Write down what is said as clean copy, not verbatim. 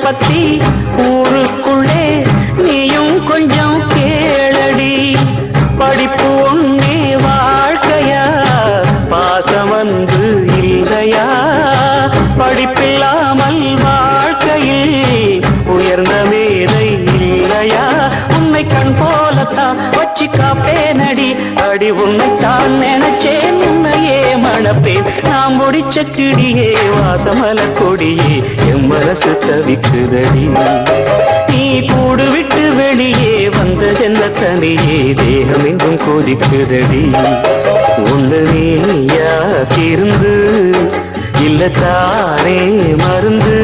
பத்தி ஊருக்குள்ளே நீயும் கொஞ்சம் கேளடி. படிப்பு ஒன்னே வாழ்க்கையா, பாசம் வந்து இல்லையா? படிப்பில்லாமல் வாழ்க்கையில் உயர்ந்த மேதை இல்லையா? உன்னை கண் போலத்தான் வச்சு காப்பேனடி. அடி உன்னைத்தான் நினைச்சேன், உன்னையே மணப்பேன். நாம் முடிச்ச கிடியே வாசமல கொடியே, என் மனசு தவிக்குதடி. நீ கூடு விட்டு வெளியே வந்ததென்ன தனியே, தேகம் எங்கும் கொதிக்குதடி. ஒன்று நீயா திருந்து இல்லத்தானே மருந்து.